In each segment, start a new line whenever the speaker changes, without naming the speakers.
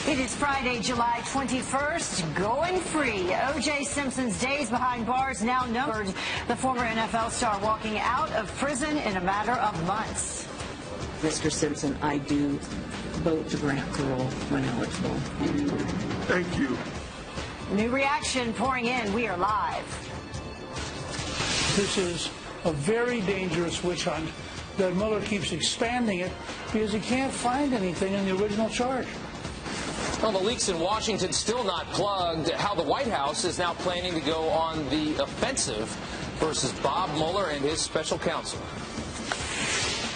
It is Friday, July 21st, going free. O.J. Simpson's days behind bars now numbered. The former NFL star walking out of prison in a matter of months.
Mr. Simpson, I do vote to grant parole when eligible.
Thank you.
New reaction pouring in. We are live.
This is a very dangerous witch hunt that Mueller keeps expanding it because he can't find anything in the original charge.
Well, the leaks in Washington still not plugged. How the White House is now planning to go on the offensive versus Bob Mueller and his special counsel.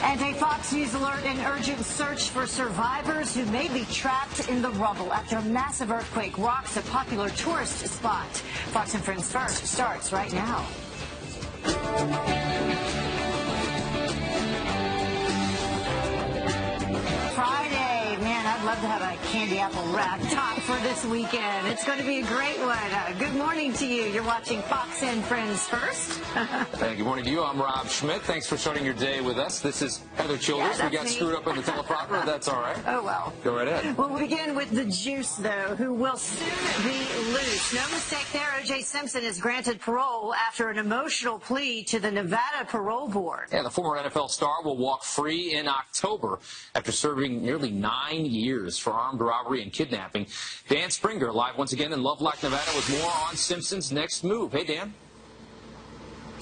And a Fox News alert, an urgent search for survivors who may be trapped in the rubble after a massive earthquake rocks a popular tourist spot. Fox and Friends First starts right now. Friday, man, I'd love to have a candy apple wrap top for this weekend. It's going to be a great one. Good morning to you. You're watching Fox and Friends First.
Hey, good morning to you. I'm Rob Schmidt. Thanks for starting your day with us. This is Heather Childers.
Yeah,
we got
me.
screwed up in the teleprompter. That's all right.
Oh, well.
Go right ahead.
We'll begin with the juice, though, who will soon be loose. No mistake there. O.J. Simpson is granted parole after an emotional plea to the Nevada Parole Board.
Yeah, the former NFL star will walk free in October after serving nearly 9 years for armed robbery and kidnapping. Dan Springer live once again in Lovelock, Nevada with more on Simpson's next move. Hey, Dan.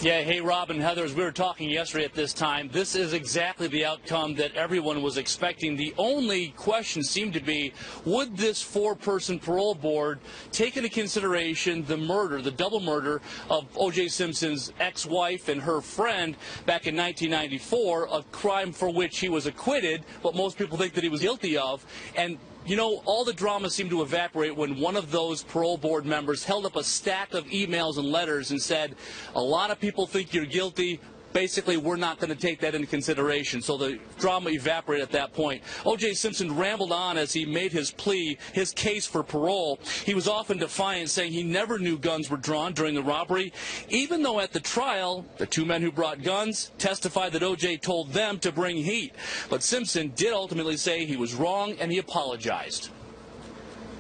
Yeah, hey, Rob and Heather, as we were talking yesterday at this time, this is exactly the outcome that everyone was expecting. The only question seemed to be, would this four-person parole board take into consideration the murder, the double murder of O.J. Simpson's ex-wife and her friend back in 1994, a crime for which he was acquitted, but most people think that he was guilty of, and you know, all the drama seemed to evaporate when one of those parole board members held up a stack of emails and letters and said, a lot of people think you're guilty. Basically, we're not going to take that into consideration. So the drama evaporated at that point. O.J. Simpson rambled on as he made his plea, his case for parole. He was often defiant, saying he never knew guns were drawn during the robbery, even though at the trial, the two men who brought guns testified that O.J. told them to bring heat. But Simpson did ultimately say he was wrong, and he apologized.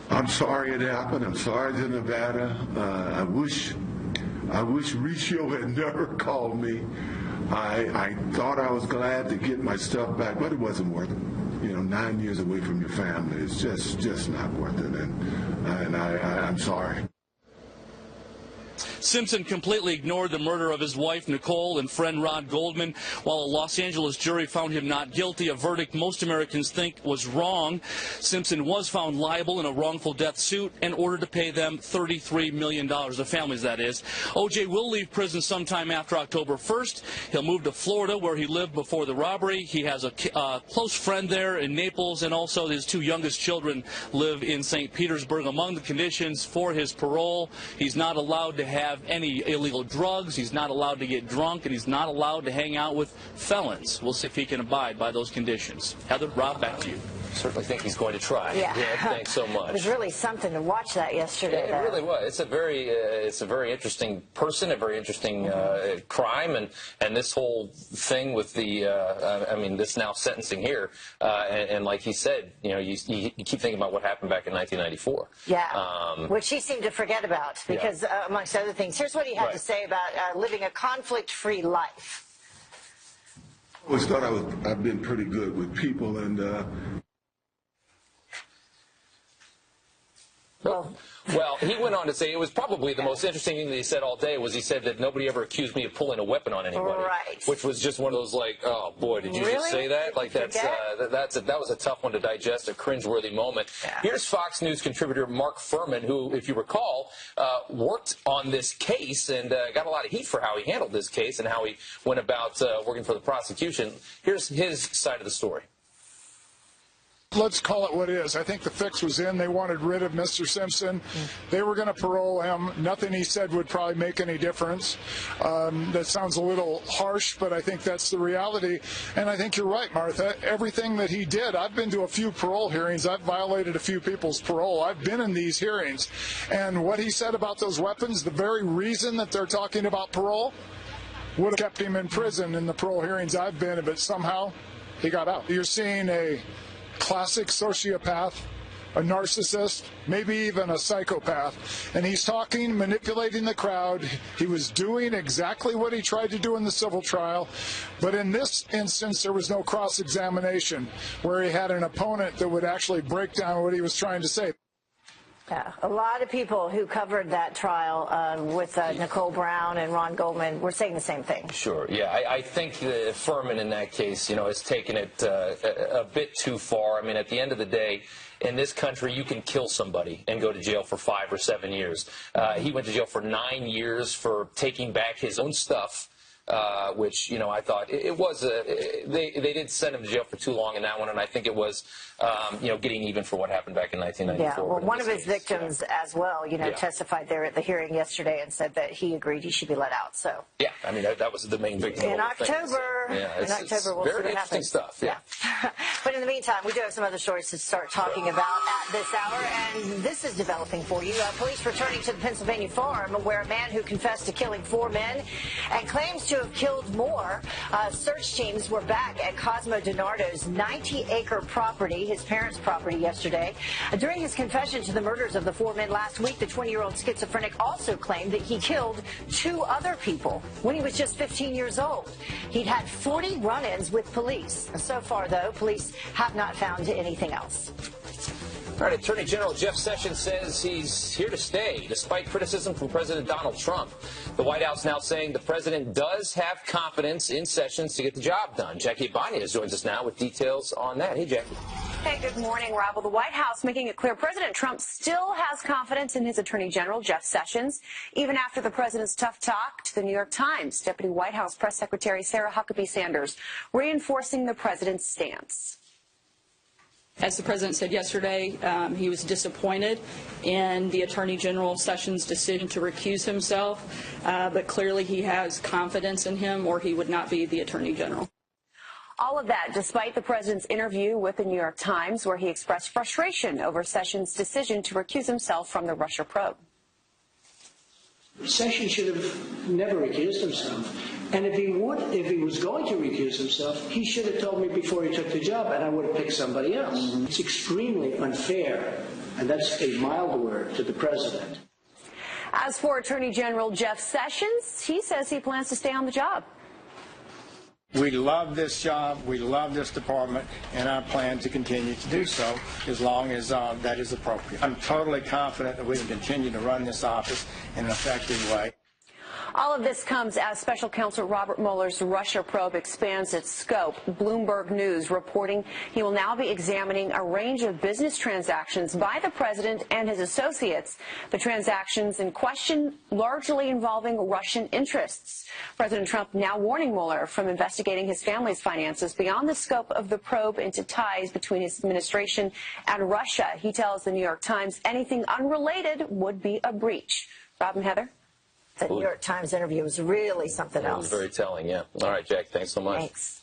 I'm sorry it happened. I'm sorry to Nevada. I wish Riccio had never called me. I thought I was glad to get my stuff back, but it wasn't worth it. You know, 9 years away from your family is just not worth it, and I'm sorry.
Simpson completely ignored the murder of his wife, Nicole, and friend Ron Goldman. While a Los Angeles jury found him not guilty, a verdict most Americans think was wrong. Simpson was found liable in a wrongful death suit and ordered to pay them $33 million, the families, that is. O.J. will leave prison sometime after October 1st. He'll move to Florida, where he lived before the robbery. He has a close friend there in Naples, and also his two youngest children live in St. Petersburg. Among the conditions for his parole, he's not allowed to have any illegal drugs, he's not allowed to get drunk, and he's not allowed to hang out with felons. We'll see if he can abide by those conditions. Heather, Rob, back to you.
Certainly think he's going to try.
Yeah.
Thanks so much.
It was really something to watch that yesterday.
Yeah, it really was. It's a very interesting person, a very interesting crime, and this whole thing with the, this now sentencing here, and like he said, you know, you keep thinking about what happened back in 1994.
Yeah, which he seemed to forget about because, amongst other things, here's what he had to say about living a conflict-free life.
I always thought I've been pretty good with people, and
Well, he went on to say it was probably the most interesting thing that he said all day was he said that nobody ever accused me of pulling a weapon on anybody.
Right.
Which was just one of those like, oh boy, did you just say that? Like that was a tough one to digest, a cringeworthy moment. Yeah. Here's Fox News contributor Mark Furman, who, if you recall, worked on this case and got a lot of heat for how he handled this case and how he went about working for the prosecution. Here's his side of the story.
Let's call it what it is. I think the fix was in. They wanted rid of Mr. Simpson. They were going to parole him. Nothing he said would probably make any difference. That sounds a little harsh, but I think that's the reality. And I think you're right, Martha. Everything that he did, I've been to a few parole hearings. I've violated a few people's parole. I've been in these hearings. And what he said about those weapons, the very reason that they're talking about parole, would have kept him in prison in the parole hearings I've been in, but somehow he got out. You're seeing a classic sociopath a narcissist, maybe even a psychopath. And he's talking, manipulating the crowd. He was doing exactly what he tried to do in the civil trial. But in this instance, there was no cross-examination where he had an opponent that would actually break down what he was trying to say.
Yeah, a lot of people who covered that trial with Nicole Brown and Ron Goldman were saying the same thing.
Sure, yeah. I think that Furman in that case, has taken it a bit too far. I mean, at the end of the day, in this country, you can kill somebody and go to jail for 5 or 7 years. He went to jail for 9 years for taking back his own stuff. Which, I thought it was they did send him to jail for too long in that one, and I think it was, getting even for what happened back in 1994.
Yeah, well, one of his victims as well, testified there at the hearing yesterday and said that he agreed he should be let out. So
yeah, I mean that was the main victim.
In October,
in October, we'll
see
very
what
interesting
happens.
stuff. Yeah.
But in the meantime, we do have some other stories to start talking about at this hour, and this is developing for you. Police returning to the Pennsylvania farm where a man who confessed to killing 4 men and claims to have killed more. Search teams were back at Cosmo DiNardo's 90-acre property, his parents' property, yesterday. During his confession to the murders of the 4 men last week, the 20-year-old schizophrenic also claimed that he killed 2 other people when he was just 15 years old. He'd had 40 run-ins with police. So far, though, police have not found anything else.
All right, Attorney General Jeff Sessions says he's here to stay, despite criticism from President Donald Trump. The White House now saying the president does have confidence in Sessions to get the job done. Jackie Ibanez joins us now with details on that. Hey, Jackie.
Hey, good morning, Rob. Well, the White House making it clear President Trump still has confidence in his Attorney General, Jeff Sessions, even after the president's tough talk to the New York Times. Deputy White House Press Secretary Sarah Huckabee Sanders reinforcing the president's stance.
As the president said yesterday, he was disappointed in the Attorney General Sessions' decision to recuse himself, but clearly he has confidence in him or he would not be the Attorney General.
All of that despite the president's interview with the New York Times, where he expressed frustration over Sessions' decision to recuse himself from the Russia probe.
Sessions should have never recused himself. And if he was going to recuse himself, he should have told me before he took the job, and I would have picked somebody else. It's extremely unfair, and that's a mild word, to the president.
As for Attorney General Jeff Sessions, he says he plans to stay on the job.
We love this job, we love this department, and I plan to continue to do so as long as that is appropriate. I'm totally confident that we can continue to run this office in an effective way.
All of this comes as Special Counsel Robert Mueller's Russia probe expands its scope. Bloomberg News reporting he will now be examining a range of business transactions by the president and his associates. The transactions in question largely involving Russian interests. President Trump now warning Mueller from investigating his family's finances beyond the scope of the probe into ties between his administration and Russia. He tells the New York Times anything unrelated would be a breach. Rob and Heather?
The New York Times interview was really something else.
It was very telling, yeah. All right, Jack, thanks so much.
Thanks.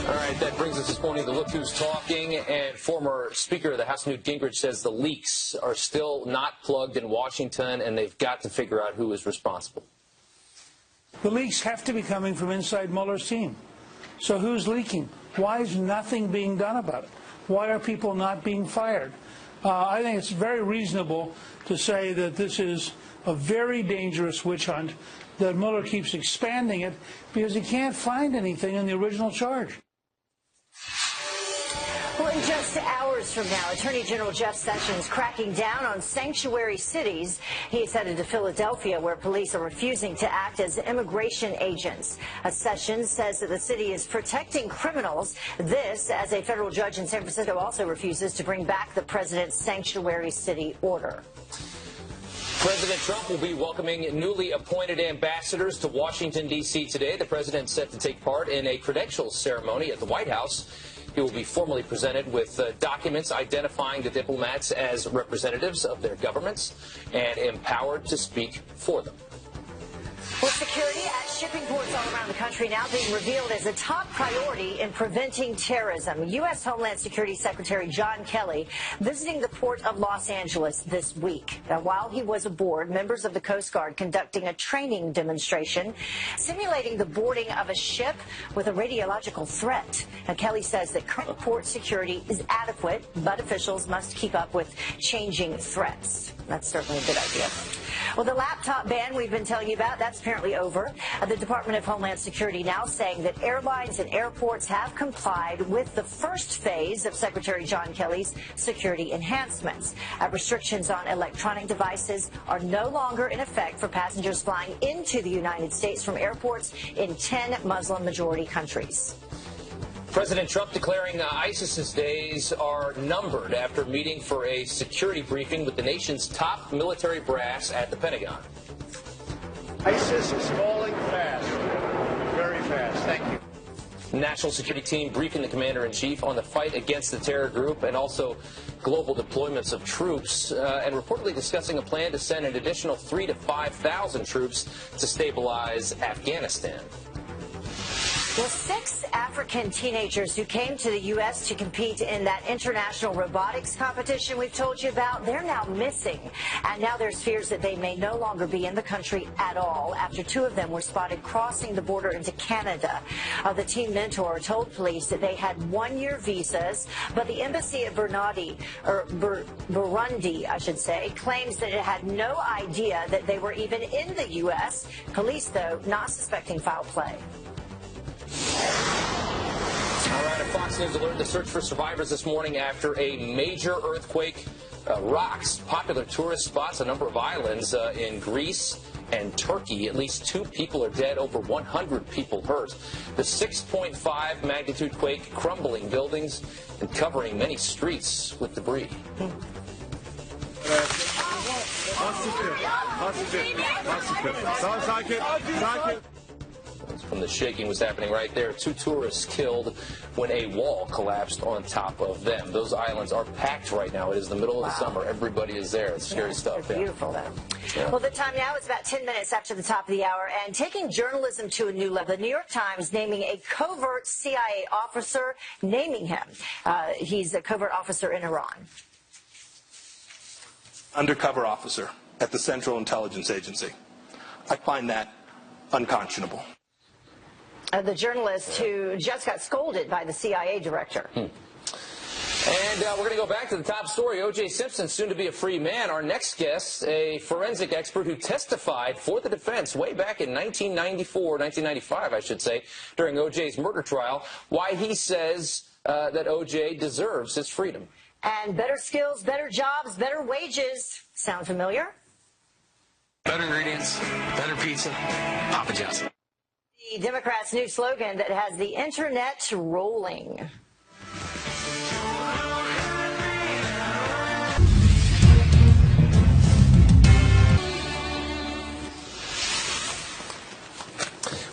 All right, that brings us this morning to Look Who's Talking. And former Speaker of the House, Newt Gingrich, says the leaks are still not plugged in Washington, and they've got to figure out who is responsible.
The leaks have to be coming from inside Mueller's team. So who's leaking? Why is nothing being done about it? Why are people not being fired? I think it's very reasonable to say that this is a very dangerous witch hunt, that Mueller keeps expanding it because he can't find anything in the original charge.
Well, in just hours from now, Attorney General Jeff Sessions cracking down on sanctuary cities. He's headed to Philadelphia, where police are refusing to act as immigration agents. Sessions says that the city is protecting criminals. This, as a federal judge in San Francisco also refuses to bring back the president's sanctuary city order.
President Trump will be welcoming newly appointed ambassadors to Washington, D.C. today. The president is set to take part in a credentials ceremony at the White House. He will be formally presented with documents identifying the diplomats as representatives of their governments and empowered to speak for them.
Well, security at shipping ports all around the country now being revealed as a top priority in preventing terrorism. U.S. Homeland Security Secretary John Kelly visiting the port of Los Angeles this week. Now, while he was aboard, members of the Coast Guard conducting a training demonstration simulating the boarding of a ship with a radiological threat. Now, Kelly says that current port security is adequate, but officials must keep up with changing threats. That's certainly a good idea. Well, the laptop ban we've been telling you about, that's apparently over. The Department of Homeland Security now saying that airlines and airports have complied with the first phase of Secretary John Kelly's security enhancements. Restrictions on electronic devices are no longer in effect for passengers flying into the United States from airports in 10 Muslim-majority countries.
President Trump declaring ISIS's days are numbered after meeting for a security briefing with the nation's top military brass at the Pentagon.
ISIS is falling fast, very fast. Thank you.
National security team briefing the commander-in-chief on the fight against the terror group and also global deployments of troops and reportedly discussing a plan to send an additional 3,000 to 5,000 troops to stabilize Afghanistan.
Well, 6 African teenagers who came to the U.S. to compete in that international robotics competition we've told you about, they're now missing. And now there's fears that they may no longer be in the country at all after 2 of them were spotted crossing the border into Canada. The team mentor told police that they had 1-year visas, but the embassy of Burundi, I should say, claims that it had no idea that they were even in the U.S. Police, though, not suspecting foul play.
All right, a Fox News alert, the search for survivors this morning after a major earthquake rocks popular tourist spots, a number of islands in Greece and Turkey. At least 2 people are dead, over 100 people hurt. The 6.5 magnitude quake crumbling buildings and covering many streets with debris. From the shaking was happening right there. 2 tourists killed when a wall collapsed on top of them. Those islands are packed right now. It is the middle of the summer. Everybody is there. It's scary stuff.
It's beautiful, though. Yeah. Well, the time now is about 10 minutes after the top of the hour. And taking journalism to a new level, the New York Times naming a covert CIA officer, naming him. He's a covert officer in Iran.
Undercover officer at the Central Intelligence Agency. I find that unconscionable.
The journalist who just got scolded by the CIA director.
And we're going to go back to the top story. O.J. Simpson, soon to be a free man. Our next guest, a forensic expert who testified for the defense way back in 1995, I should say, during O.J.'s murder trial, why he says that O.J. deserves his freedom.
And better skills, better jobs, better wages. Sound familiar?
Better ingredients, better pizza, Papa John's.
The Democrats' new slogan that has the internet rolling.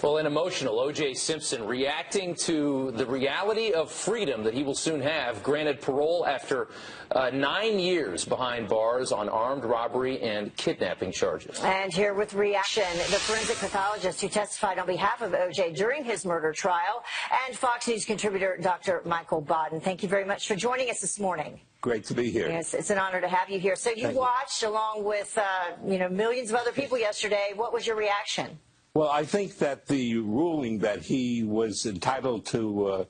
Well, an emotional O.J. Simpson reacting to the reality of freedom that he will soon have, granted parole after 9 years behind bars on armed robbery and kidnapping charges.
And here with reaction, the forensic pathologist who testified on behalf of O.J. during his murder trial, and Fox News contributor Dr. Michael Baden. Thank you very much for joining us this morning.
Great to be here.
Yes, it's an honor to have you here. So you watched along with millions of other people yesterday. What was your reaction?
Well, I think that the ruling that he was entitled to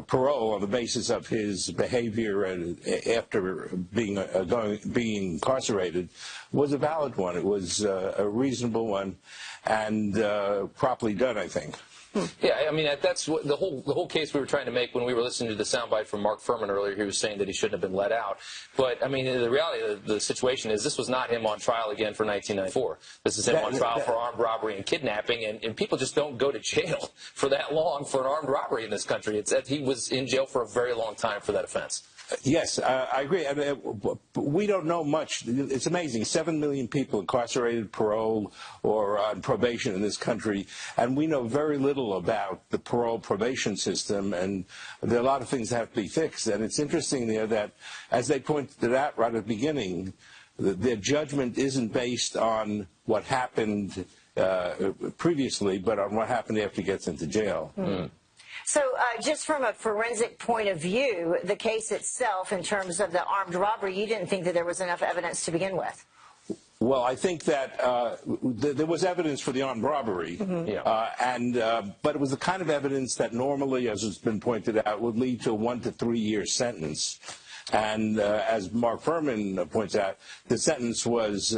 parole on the basis of his behavior after being incarcerated was a valid one. It was a reasonable one and properly done, I think.
Yeah, I mean, that's what the whole case we were trying to make when we were listening to the soundbite from Mark Furman earlier. He was saying that he shouldn't have been let out. But, I mean, the reality of the situation is this was not him on trial again for 1994. This is him on trial for armed robbery and kidnapping, and people just don't go to jail for that long for an armed robbery in this country. It's that he was in jail for a very long time for that offense.
Yes, I agree. I mean, we don't know much. It's amazing. 7 million people incarcerated, parole, or on probation in this country, and we know very little about the parole probation system, and there are a lot of things that have to be fixed. And it's interesting there that, as they pointed out right at the beginning, their judgment isn't based on what happened previously, but on what happened after he gets into jail.
So just from a forensic point of view, the case itself, in terms of the armed robbery, you didn't think that there was enough evidence to begin with?
Well, I think that there was evidence for the armed robbery, but it was the kind of evidence that normally, as has been pointed out, would lead to a 1 to 3 year sentence. And as Mark Furman points out, the sentence was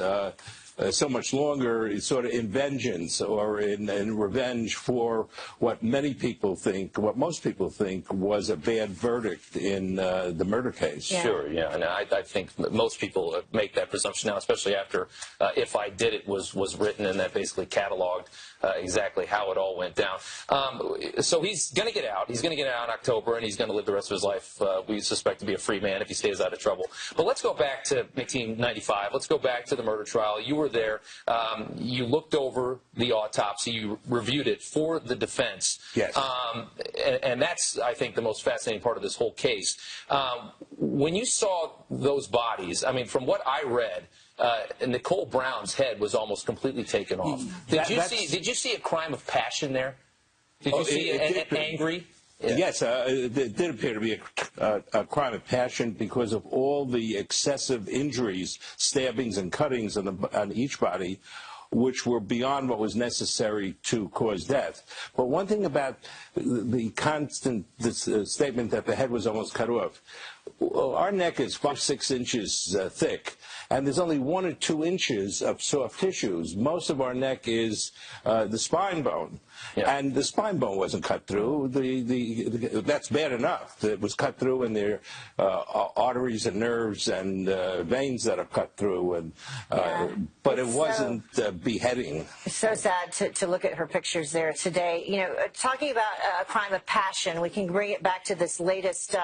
so much longer, sort of in vengeance or in revenge for what many people think, what most people think was a bad verdict in the murder case.
Yeah. Sure, yeah, and I think most people make that presumption now, especially after If I Did It was written, and that basically cataloged exactly how it all went down. So he's going to get out. He's going to get out in October, and he's going to live the rest of his life, we suspect, to be a free man if he stays out of trouble. But let's go back to 1995. Let's go back to the murder trial. You were there. You looked over the autopsy. You reviewed it for the defense.
Yes.
And that's, I think, the most fascinating part of this whole case. When you saw those bodies, I mean, from what I read, Nicole Brown's head was almost completely taken off. Did you see a crime of passion there? Did you see angry?
Yeah. Yes, it did appear to be a crime of passion because of all the excessive injuries, stabbings and cuttings on each body, which were beyond what was necessary to cause death. But one thing about the constant statement that the head was almost cut off, our neck is 5 or 6 inches thick, and there's only 1 or 2 inches of soft tissues. Most of our neck is the spine bone, and the spine bone wasn't cut through. That's bad enough. It was cut through, and there are arteries and nerves and veins that are cut through, and but it wasn't beheading.
It's so sad to look at her pictures there today. You know, talking about a crime of passion, we can bring it back to this latest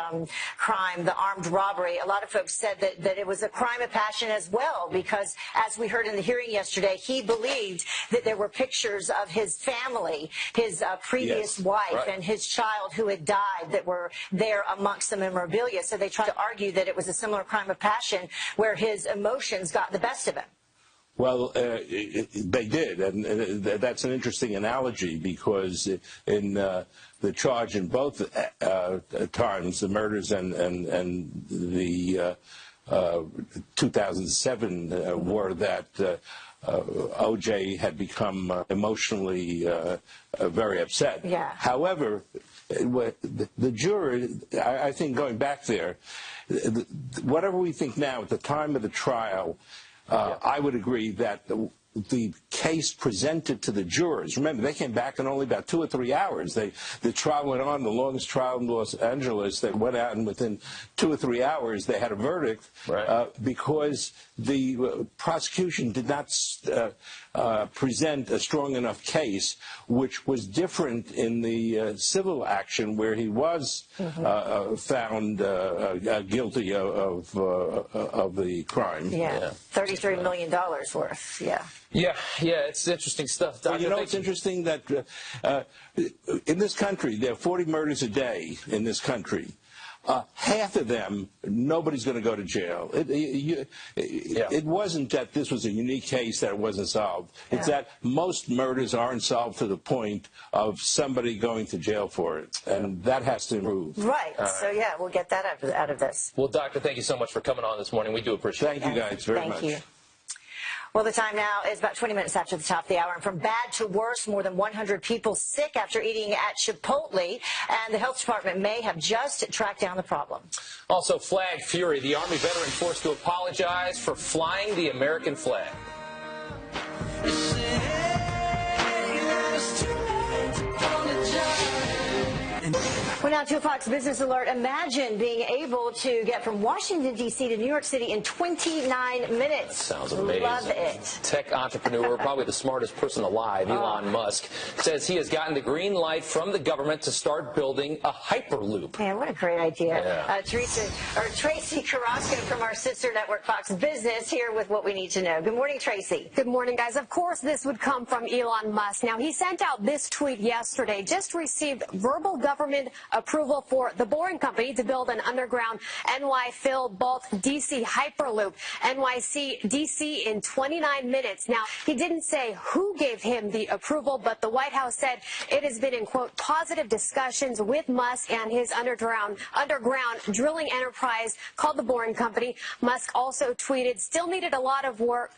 crime, the armed robbery. A lot of folks said that it was a crime of passion as well, because as we heard in the hearing yesterday, he believed that there were pictures of his family, his previous wife and his child who had died that were there amongst the memorabilia. So they tried to argue that it was a similar crime of passion where his emotions got the best of him.
Well, they did, and that's an interesting analogy because in the charge in both times, the murders and the 2007 were that O.J. had become emotionally very upset.
Yeah.
However, the juror, I think going back there, whatever we think now, at the time of the trial, I would agree that the case presented to the jurors, remember, they came back in only about 2 or 3 hours. The trial went on, the longest trial in Los Angeles. They went out, and within 2 or 3 hours, they had a verdict because the prosecution did not present a strong enough case, which was different in the civil action where he was found guilty of the crime.
Yeah, $33 million worth,
Yeah, it's interesting stuff.
Well, you know, it's interesting that in this country, there are 40 murders a day in this country. Half of them, nobody's going to go to jail. It wasn't that this was a unique case that it wasn't solved. It's that most murders aren't solved to the point of somebody going to jail for it, and that has to improve.
Right. So, yeah, we'll get that out of this.
Well, Doctor, thank you so much for coming on this morning. We do appreciate it.
Thank you guys very much.
Thank you. Well, the time now is about 20 minutes after the top of the hour. And from bad to worse, more than 100 people sick after eating at Chipotle. And the health department may have just tracked down the problem.
Also, Flag Fury, the Army veteran forced to apologize for flying the American flag.
Well, now to a Fox Business Alert. Imagine being able to get from Washington, D.C. to New York City in 29 minutes.
Sounds amazing.
Love it.
Tech entrepreneur, probably the smartest person alive, Elon Musk, says he has gotten the green light from the government to start building a Hyperloop.
Man, what a great idea.
Yeah.
Tracy Carrasco from our sister network, Fox Business, here with what we need to know. Good morning, Tracy.
Good morning, guys. Of course, this would come from Elon Musk. Now, he sent out this tweet yesterday, just received verbal government
approval for the Boring Company to build an underground NY-Phil-Bolt DC Hyperloop, NYC DC in 29 minutes. Now, he didn't say who gave him the approval, but the White House said it has been in, quote, positive discussions with Musk and his underground drilling enterprise called the Boring Company. Musk also tweeted, still need a lot of work,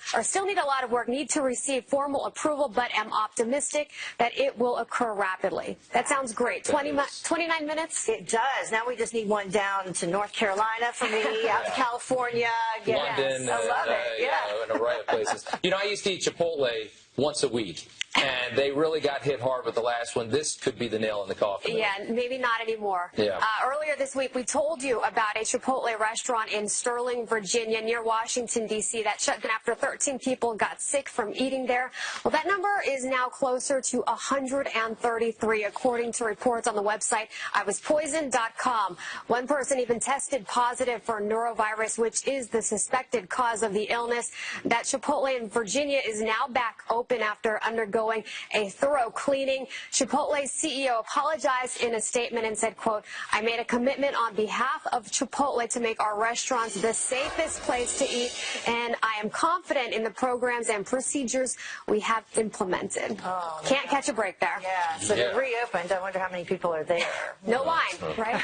need to receive formal approval, but am optimistic that it will occur rapidly. That sounds great. 29 minutes?
It does. Now we just need one down to North Carolina for me, out to California.
London,
I love it.
an array of places. You know, I used to eat Chipotle once a week, and they really got hit hard with the last one. This could be the nail in the coffin.
Yeah, maybe not anymore.
Yeah.
Earlier this week, we told you about a Chipotle restaurant in Sterling, Virginia, near Washington, D.C. that shut down after 13 people got sick from eating there. Well, that number is now closer to 133, according to reports on the website iwaspoisoned.com. One person even tested positive for norovirus, which is the suspected cause of the illness. That Chipotle in Virginia is now back open after undergoing a thorough cleaning. Chipotle's CEO apologized in a statement and said, quote, I made a commitment on behalf of Chipotle to make our restaurants the safest place to eat, and I am confident in the programs and procedures we have implemented.
Oh,
Can't catch a break there.
Yeah, so they reopened. I wonder how many people are there.
No line, right?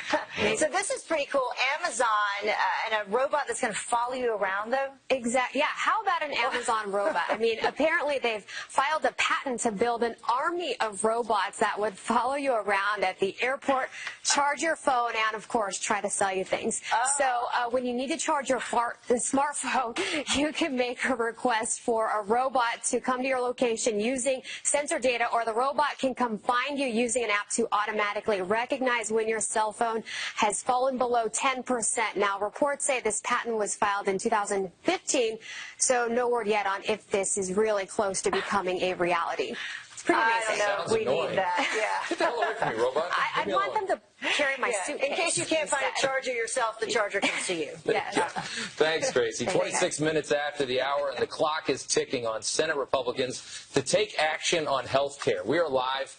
So this is pretty cool. Amazon and a robot that's going to follow you around, though?
Exactly. Yeah, how about an Amazon robot? I mean, apparently they've filed a patent to build an army of robots that would follow you around at the airport, charge your phone, and, of course, try to sell you things. So when you need to charge your smartphone, you can make a request for a robot to come to your location using sensor data, or the robot can come find you using an app to automatically recognize when your cell phone has fallen below 10%. Now, reports say this patent was filed in 2015, so no word yet on if this is really close to becoming a reality. It's pretty amazing.
I don't know. We need that. Yeah.
Get the hell away from me, robot.
I want them to carry my suitcase.
In case you can't find a charger yourself, the charger can see you.
Yes.
Thanks, Gracie. 26 minutes after the hour, and the clock is ticking on Senate Republicans to take action on health care. We are live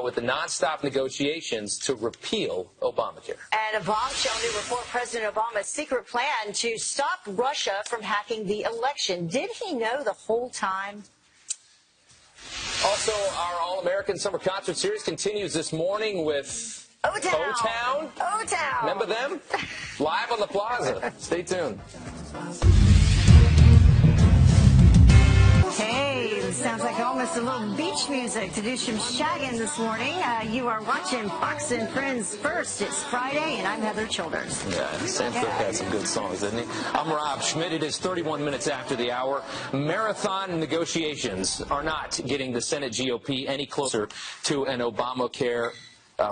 with the nonstop negotiations to repeal Obamacare.
And a bombshell new report, President Obama's secret plan to stop Russia from hacking the election. Did he know the whole time?
Also, our All-American Summer Concert Series continues this morning with
O-Town.
O-Town. Remember them? Live on the Plaza. Stay tuned.
Hey, this sounds like almost a little beach music to do some shagging this morning. You are watching Fox and Friends First. It's Friday, and I'm Heather Childers.
Yeah, Sam Cooke had some good songs, didn't he? I'm Rob Schmidt. It is 31 minutes after the hour. Marathon negotiations are not getting the Senate GOP any closer to an Obamacare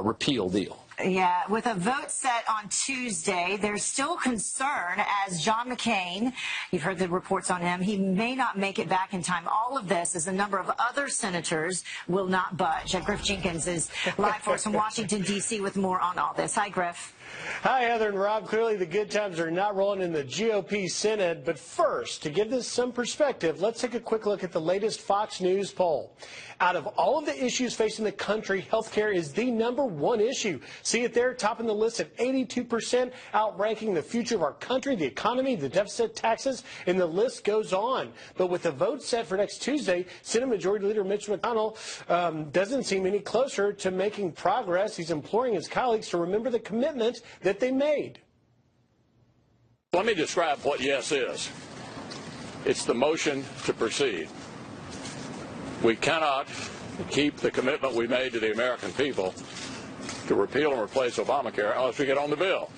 repeal deal.
Yeah, with a vote set on Tuesday, there's still concern as John McCain, you've heard the reports on him, he may not make it back in time. All of this as a number of other senators will not budge. Griff Jenkins is live for us from Washington, D.C. with more on all this. Hi, Griff.
Hi, Heather and Rob. Clearly the good times are not rolling in the GOP Senate. But first, to give this some perspective, let's take a quick look at the latest Fox News poll. Out of all of the issues facing the country, health care is the #1 issue. See it there, topping the list at 82%, outranking the future of our country, the economy, the deficit, taxes, and the list goes on. But with the vote set for next Tuesday, Senate Majority Leader Mitch McConnell doesn't seem any closer to making progress. He's imploring his colleagues to remember the commitment that they made.
Let me describe what yes is. It's the motion to proceed. We cannot keep the commitment we made to the American people to repeal and replace Obamacare unless we get on the bill.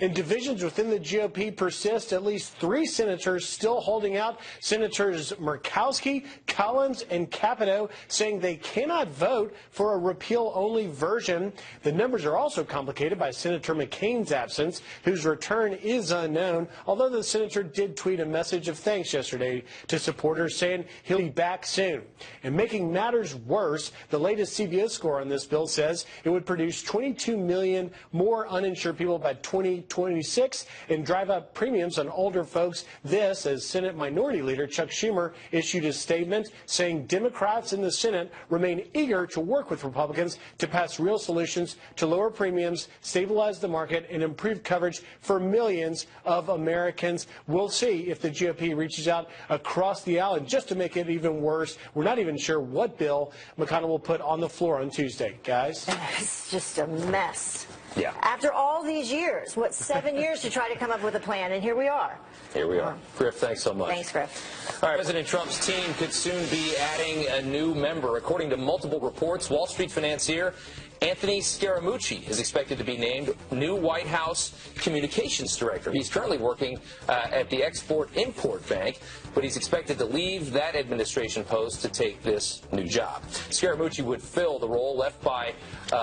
And divisions within the GOP persist. At least 3 senators still holding out. Senators Murkowski, Collins, and Capito saying they cannot vote for a repeal-only version. The numbers are also complicated by Senator McCain's absence, whose return is unknown, although the senator did tweet a message of thanks yesterday to supporters saying he'll be back soon. And making matters worse, the latest CBO score on this bill says it would produce 22 million more uninsured people by 2020. 2026 and drive up premiums on older folks. This, as Senate Minority Leader Chuck Schumer issued a statement saying Democrats in the Senate remain eager to work with Republicans to pass real solutions to lower premiums, stabilize the market, and improve coverage for millions of Americans. We'll see if the GOP reaches out across the aisle. And just to make it even worse, we're not even sure what bill McConnell will put on the floor on Tuesday. Guys?
It's just a mess.
Yeah.
After all these years, 7 years to try to come up with a plan, and here we are.
Here we are. Griff, thanks so much.
Thanks, Griff.
All right, President Trump's team could soon be adding a new member. According to multiple reports, Wall Street financier Anthony Scaramucci is expected to be named new White House communications director. He's currently working at the Export-Import Bank, but he's expected to leave that administration post to take this new job. Scaramucci would fill the role left by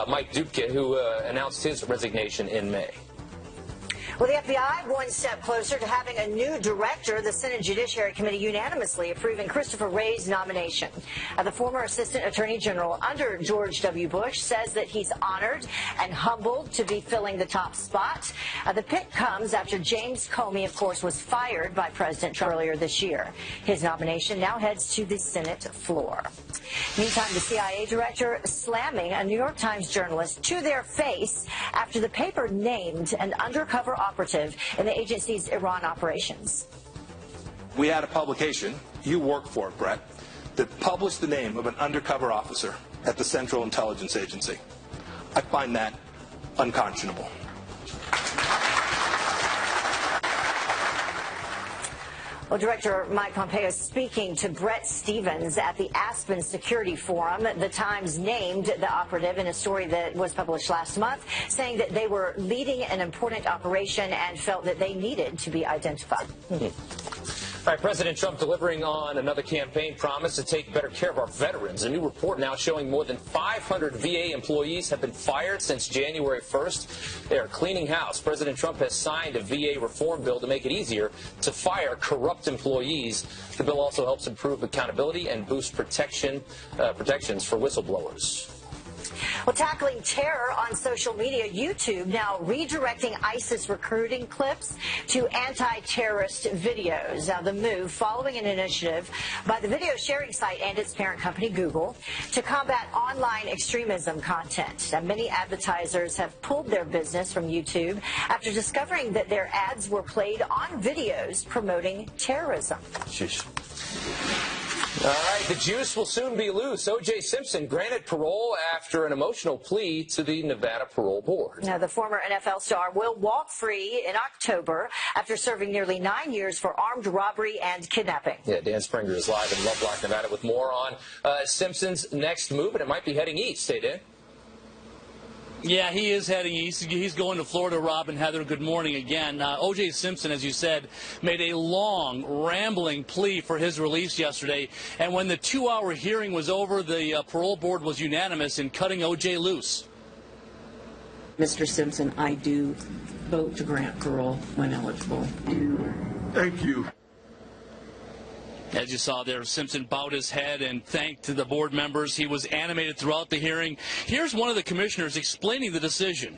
Mike Dupke, who announced his resignation in May.
Well, the FBI one step closer to having a new director. The Senate Judiciary Committee unanimously approving Christopher Wray's nomination. The former Assistant Attorney General under George W. Bush says that he's honored and humbled to be filling the top spot. The pick comes after James Comey, of course, was fired by President Trump earlier this year. His nomination now heads to the Senate floor. Meantime, the CIA director slamming a New York Times journalist to their face after the paper named an undercover operative in the agency's Iran operations.
We had a publication, you worked for it, Brett, that published the name of an undercover officer at the Central Intelligence Agency. I find that unconscionable.
Well, Director Mike Pompeo speaking to Brett Stevens at the Aspen Security Forum. The Times named the operative in a story that was published last month, saying that they were leading an important operation and felt that they needed to be identified.
All right, President Trump delivering on another campaign promise to take better care of our veterans. A new report now showing more than 500 VA employees have been fired since January 1st. They are cleaning house. President Trump has signed a VA reform bill to make it easier to fire corrupt employees. The bill also helps improve accountability and boost protections for whistleblowers.
Well, tackling terror on social media, YouTube now redirecting ISIS recruiting clips to anti-terrorist videos. Now, the move following an initiative by the video sharing site and its parent company, Google, to combat online extremism content. Now, many advertisers have pulled their business from YouTube after discovering that their ads were played on videos promoting terrorism.
Sheesh. All right, the juice will soon be loose. O.J. Simpson granted parole after an emotional plea to the Nevada Parole Board.
Now, the former NFL star will walk free in October after serving nearly 9 years for armed robbery and kidnapping.
Yeah, Dan Springer is live in Lovelock, Nevada with more on Simpson's next move, and it might be heading east. Stay in.
Yeah, he is heading east. He's going to Florida. Rob and Heather, good morning again. O.J. Simpson, as you said, made a long, rambling plea for his release yesterday. And when the 2-hour hearing was over, the parole board was unanimous in cutting O.J. loose.
Mr. Simpson, I do vote to grant parole when eligible.
Thank you.
As you saw there, Simpson bowed his head and thanked the board members. He was animated throughout the hearing. Here's one of the commissioners explaining the decision.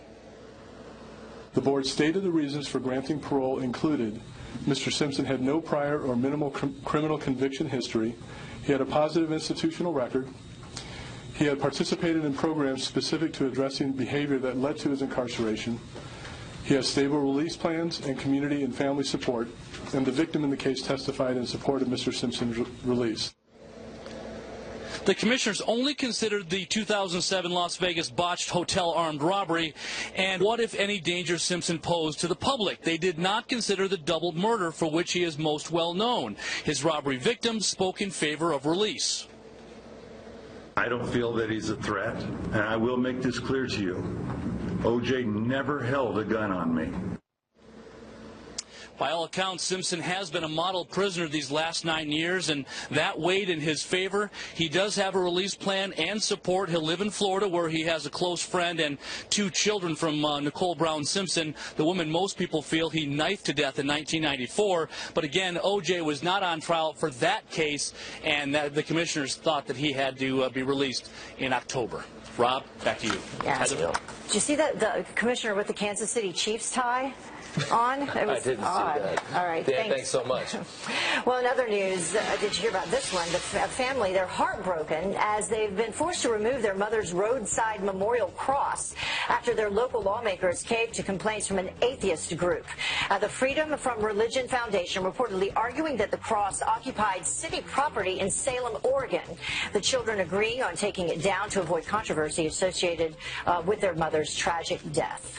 The board stated the reasons for granting parole included Mr. Simpson had no prior or minimal criminal conviction history. He had a positive institutional record. He had participated in programs specific to addressing behavior that led to his incarceration. He has stable release plans and community and family support, and the victim in the case testified in support of Mr. Simpson's release.
The commissioners only considered the 2007 Las Vegas botched hotel armed robbery and what, if any, danger Simpson posed to the public. They did not consider the double murder for which he is most well known. His robbery victims spoke in favor of release.
I don't feel that he's a threat, and I will make this clear to you. O.J. never held a gun on me.
By all accounts, Simpson has been a model prisoner these last 9 years, and that weighed in his favor. He does have a release plan and support. He'll live in Florida, where he has a close friend and 2 children from Nicole Brown Simpson, the woman most people feel he knifed to death in 1994. But again, O.J. was not on trial for that case, and the commissioners thought that he had to be released in October. Rob, back to you.
Yeah.
Heather?
Did you see that the commissioner with the Kansas City Chiefs tie on? It was
I didn't
odd.
see that.
All right,
Dan, thanks so much.
Well, in other news, did you hear about this one? A family, they're heartbroken as they've been forced to remove their mother's roadside memorial cross after their local lawmakers caved to complaints from an atheist group. The Freedom from Religion Foundation reportedly arguing that the cross occupied city property in Salem, Oregon. The children agreeing on taking it down to avoid controversy associated with their mother's tragic death.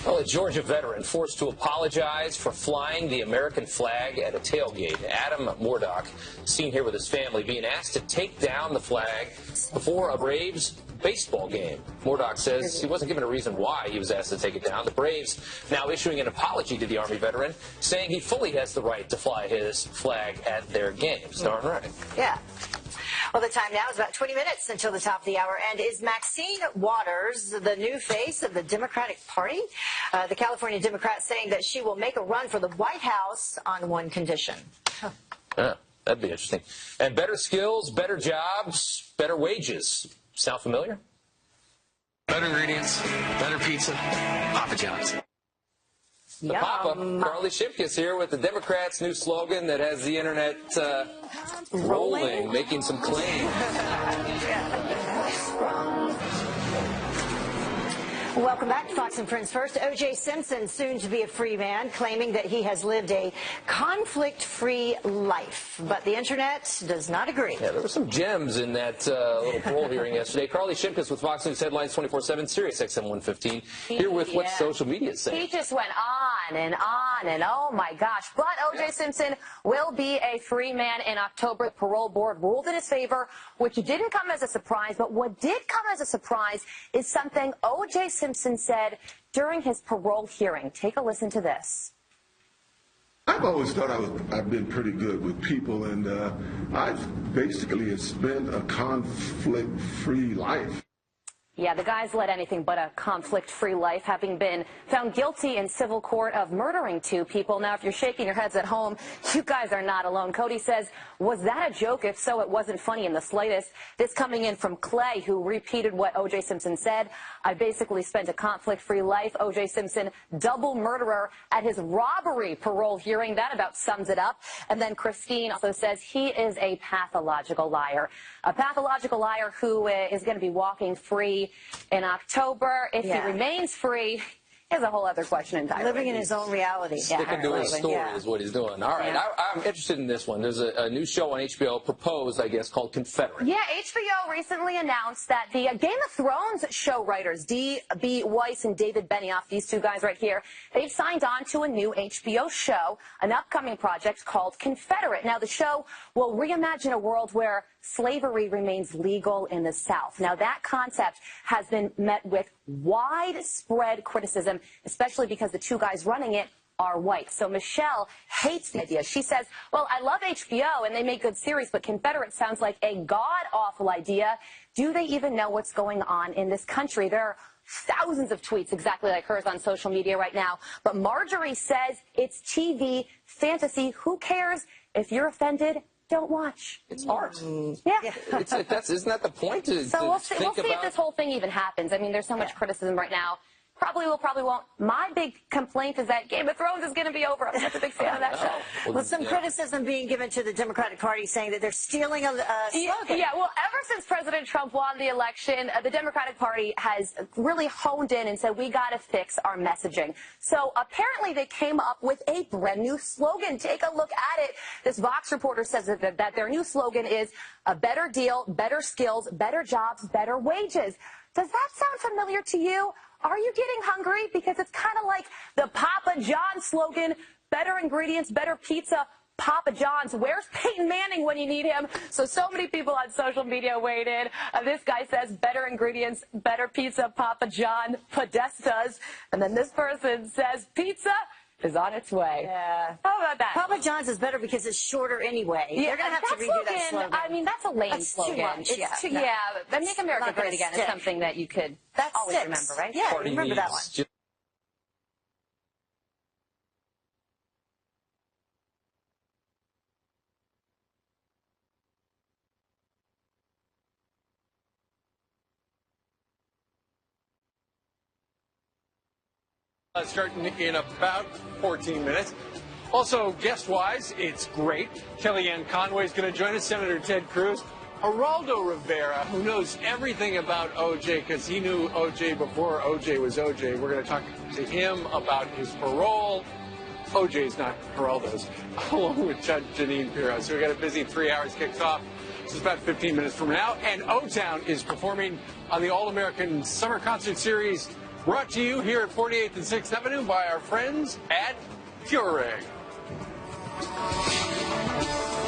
Well, a Georgia veteran forced to apologize for flying the American flag at a tailgate. Adam Murdoch, seen here with his family, being asked to take down the flag before a Braves baseball game. Murdoch says he wasn't given a reason why he was asked to take it down. The Braves now issuing an apology to the Army veteran, saying he fully has the right to fly his flag at their games. Darn right.
Yeah. Well, the time now is about 20 minutes until the top of the hour. And is Maxine Waters the new face of the Democratic Party? The California Democrat saying that she will make a run for the White House on one condition.
Yeah, that'd be interesting. And better skills, better jobs, better wages. Sound familiar?
Better ingredients, better pizza, Papa John's.
The Papa, Carly Shipkiss here with the Democrats' new slogan that has the internet rolling, making some claims.
Welcome back to Fox and Friends First. O.J. Simpson, soon to be a free man, claiming that he has lived a conflict-free life. But the internet does not agree.
Yeah, there were some gems in that little parole hearing yesterday. Carly Shipkiss with Fox News Headlines 24/7, Sirius XM 115, here with what social media is saying.
He just went on and on, and oh my gosh. But O.J. Simpson will be a free man in October. The parole board ruled in his favor, which didn't come as a surprise. But what did come as a surprise is something O.J. Simpson said during his parole hearing. Take a listen to this.
I've always thought I've been pretty good with people, and I've basically spent a conflict-free life.
Yeah, the guy's led anything but a conflict-free life, having been found guilty in civil court of murdering 2 people. Now, if you're shaking your heads at home, you guys are not alone. Cody says, was that a joke? If so, it wasn't funny in the slightest. This coming in from Clay, who repeated what O.J. Simpson said. I basically spent a conflict-free life. O.J. Simpson, double murderer at his robbery parole hearing. That about sums it up. And then Christine also says he is a pathological liar. A pathological liar who is going to be walking free in October. If he remains free, is a whole other question entirely.
Living in his own reality.
Sticking to his story is what he's doing. All right, I'm interested in this one. There's a new show on HBO proposed, I guess, called Confederate.
Yeah, HBO recently announced that the Game of Thrones show writers, D.B. Weiss and David Benioff, these 2 guys right here, they've signed on to a new HBO show, an upcoming project called Confederate. Now, the show will reimagine a world where slavery remains legal in the South. Now, that concept has been met with widespread criticism, especially because the 2 guys running it are white. So Michelle hates the idea. She says, well, I love HBO and they make good series, but Confederate sounds like a god-awful idea. Do they even know what's going on in this country? There are thousands of tweets exactly like hers on social media right now. But Marjorie says it's TV fantasy. Who cares? If you're offended, don't watch.
It's art.
Yeah.
Isn't that the point?
So we'll see if this whole thing even happens. I mean, there's so much criticism right now. Probably will, probably won't. My big complaint is that Game of Thrones is going to be over. I'm such a big fan of that show.
Well, some criticism being given to the Democratic Party saying that they're stealing a slogan.
Yeah, well, ever since President Trump won the election, the Democratic Party has really honed in and said, we got to fix our messaging. So apparently they came up with a brand new slogan. Take a look at it. This Vox reporter says that their new slogan is a better deal, better skills, better jobs, better wages. Does that sound familiar to you? Are you getting hungry? Because it's kind of like the Papa John slogan, better ingredients, better pizza, Papa John's. Where's Peyton Manning when you need him? So many people on social media weighed in. This guy says better ingredients, better pizza, Papa John, Podestas. And then this person says pizza is on its way.
Yeah.
How about that?
Papa John's is better because it's shorter anyway.
Yeah,
they're going to have to redo that slogan.
I mean, that's a lame slogan.
Too much.
But Make America Great Again is something that you could always remember, right?
Yeah, remember that one.
Starting in about 14 minutes. Also, guest-wise, it's great. Kellyanne Conway is going to join us, Senator Ted Cruz. Geraldo Rivera, who knows everything about O.J. because he knew O.J. before O.J. was O.J. We're going to talk to him about his parole. O.J.'s not Geraldo's, along with Judge Jeanine Pirro. So we got a busy 3 hours kicks off. This is about 15 minutes from now. And O-Town is performing on the All-American Summer Concert Series, brought to you here at 48th and 6th Avenue by our friends at Keurig.